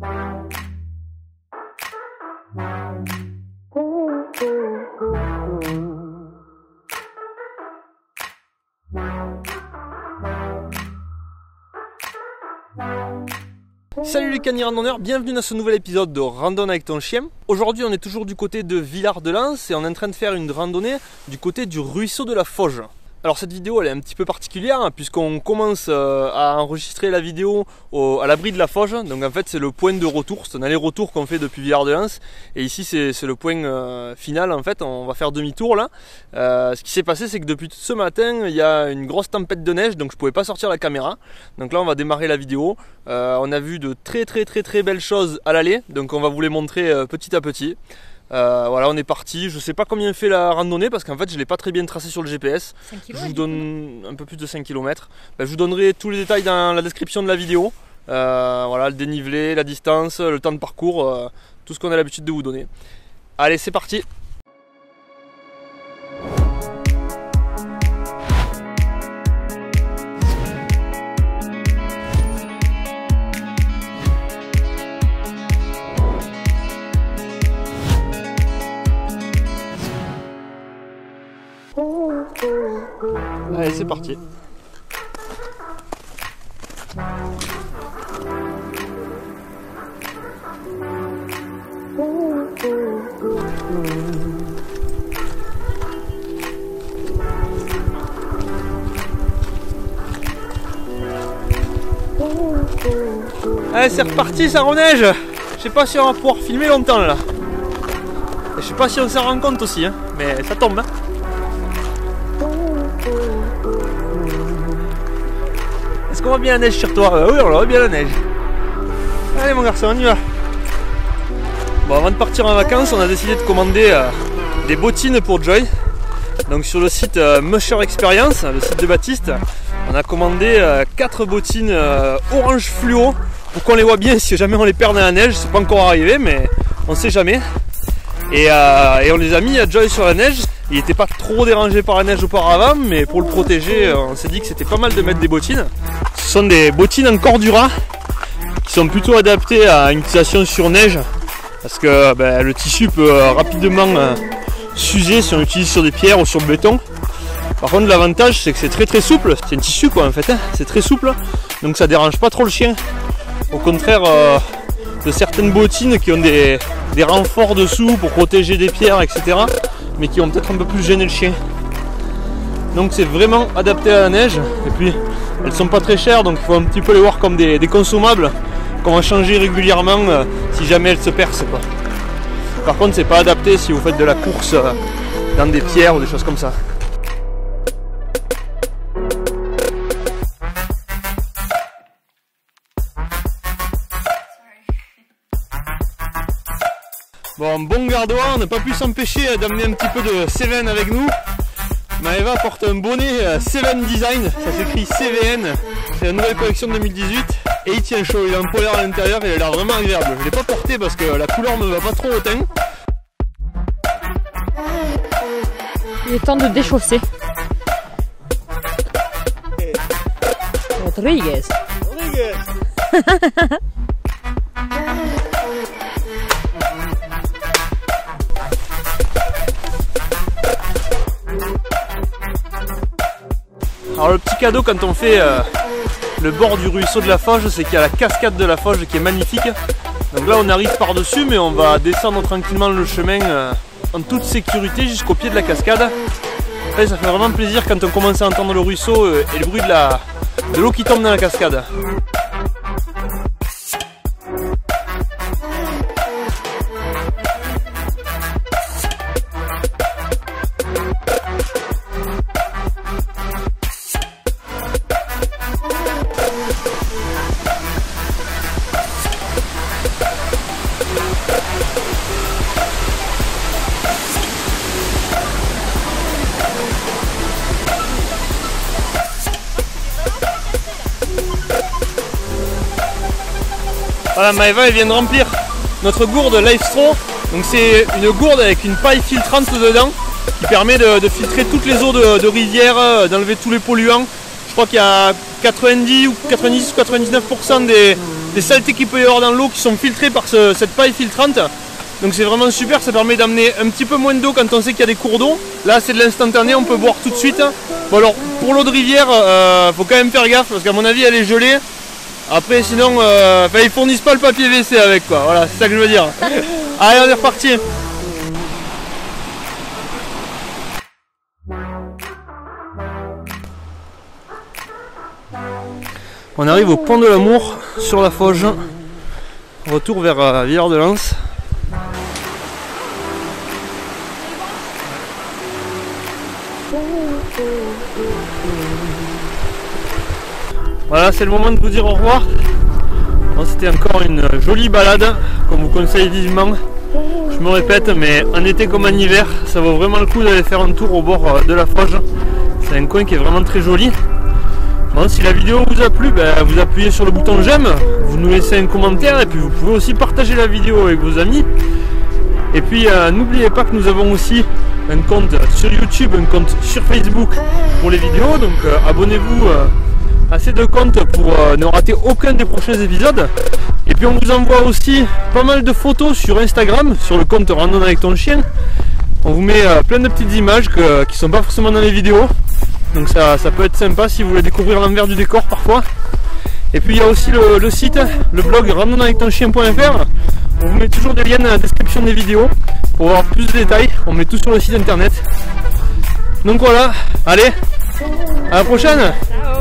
Salut les canins randonneurs, bienvenue dans ce nouvel épisode de Randonne avec ton chien. Aujourd'hui on est toujours du côté de Villard-de-Lans et on est en train de faire une randonnée du côté du ruisseau de la Fauge. Alors cette vidéo elle est un petit peu particulière hein, puisqu'on commence à enregistrer la vidéo à l'abri de la Fauge. Donc en fait c'est le point de retour, c'est un aller-retour qu'on fait depuis Villard-de-Lans. Et ici c'est le point final en fait, on va faire demi-tour là. Ce qui s'est passé c'est que depuis ce matin il y a une grosse tempête de neige, donc je ne pouvais pas sortir la caméra. Donc là on va démarrer la vidéo. On a vu de très belles choses à l'aller, donc on va vous les montrer petit à petit. Voilà, on est parti. Je sais pas combien fait la randonnée parce qu'en fait je l'ai pas très bien tracé sur le GPS. Je vous donne un peu plus de 5 km. Je vous donnerai tous les détails dans la description de la vidéo. Voilà, le dénivelé, la distance, le temps de parcours, tout ce qu'on a l'habitude de vous donner. Allez, c'est parti. Allez, c'est parti. Allez, c'est reparti, ça reneige. Je sais pas si on va pouvoir filmer longtemps là. Je sais pas si on s'en rend compte aussi, hein, mais ça tombe. Hein. Est-ce qu'on voit bien la neige sur toi? Oui, on voit bien la neige. Allez mon garçon, on y va. Bon, avant de partir en vacances, on a décidé de commander des bottines pour Joy. Donc sur le site Musher Experience, le site de Baptiste, on a commandé 4 bottines orange fluo pour qu'on les voit bien si jamais on les perd dans la neige. C'est pas encore arrivé, mais on sait jamais. Et on les a mis à Joy sur la neige. Il n'était pas trop dérangé par la neige auparavant, mais pour le protéger, on s'est dit que c'était pas mal de mettre des bottines. Ce sont des bottines en Cordura qui sont plutôt adaptées à une utilisation sur neige parce que le tissu peut rapidement s'user si on l'utilise sur des pierres ou sur le béton. Par contre, l'avantage c'est que c'est très souple. C'est un tissu quoi en fait, hein. C'est très souple, donc ça dérange pas trop le chien. Au contraire de certaines bottines qui ont des renforts dessous pour protéger des pierres, etc. mais qui vont peut-être un peu plus gêner le chien. Donc c'est vraiment adapté à la neige. Et puis elles sont pas très chères, donc il faut un petit peu les voir comme des consommables qu'on va changer régulièrement si jamais elles se percent quoi. Par contre c'est pas adapté si vous faites de la course dans des pierres ou des choses comme ça. Bon, bon gardois, on n'a pas pu s'empêcher d'amener un petit peu de Seven avec nous. Maëva porte un bonnet Seven Design, ça s'écrit CVN, c'est la nouvelle collection de 2018. Et il tient chaud, il est en polaire à l'intérieur et il a l'air vraiment agréable. Je ne l'ai pas porté parce que la couleur ne me va pas trop au teint. Il est temps de déchausser. Rodriguez. Alors le petit cadeau quand on fait le bord du ruisseau de la Fauge, c'est qu'il y a la cascade de la Fauge qui est magnifique. Donc là on arrive par dessus, mais on va descendre tranquillement le chemin en toute sécurité jusqu'au pied de la cascade. Après, ça fait vraiment plaisir quand on commence à entendre le ruisseau et le bruit de l'eau qui tombe dans la cascade. Voilà, Maëva elle vient de remplir notre gourde Lifestro. Donc c'est une gourde avec une paille filtrante dedans qui permet de filtrer toutes les eaux de rivière, d'enlever tous les polluants. Je crois qu'il y a 90 ou 99% des des saletés qu'il peut y avoir dans l'eau qui sont filtrées par cette paille filtrante. Donc c'est vraiment super, ça permet d'amener un petit peu moins d'eau quand on sait qu'il y a des cours d'eau. Là c'est de l'instantané, on peut boire tout de suite. Bon alors pour l'eau de rivière, faut quand même faire gaffe parce qu'à mon avis elle est gelée. Après sinon, ils fournissent pas le papier WC avec quoi, voilà c'est ça que je veux dire. Allez on est reparti. On arrive au pont de l'Amour sur la Fauge. Retour vers Villard-de-Lans. Voilà, c'est le moment de vous dire au revoir. Bon, c'était encore une jolie balade qu'on vous conseille vivement. Je me répète, mais en été comme en hiver, ça vaut vraiment le coup d'aller faire un tour au bord de la Fauge. C'est un coin qui est vraiment très joli. Bon, si la vidéo vous a plu, vous appuyez sur le bouton j'aime, vous nous laissez un commentaire et puis vous pouvez aussi partager la vidéo avec vos amis. Et puis n'oubliez pas que nous avons aussi un compte sur YouTube, un compte sur Facebook pour les vidéos, donc abonnez-vous à ces deux comptes pour ne rater aucun des prochains épisodes. Et puis on vous envoie aussi pas mal de photos sur Instagram, sur le compte Randonne avec ton chien. On vous met plein de petites images qui ne sont pas forcément dans les vidéos. Donc ça peut être sympa si vous voulez découvrir l'envers du décor parfois. Et puis il y a aussi le site, le blog randonneavectonchien.fr. On vous met toujours des liens dans la description des vidéos pour avoir plus de détails. On met tout sur le site internet. Donc voilà, allez, à la prochaine. Ciao.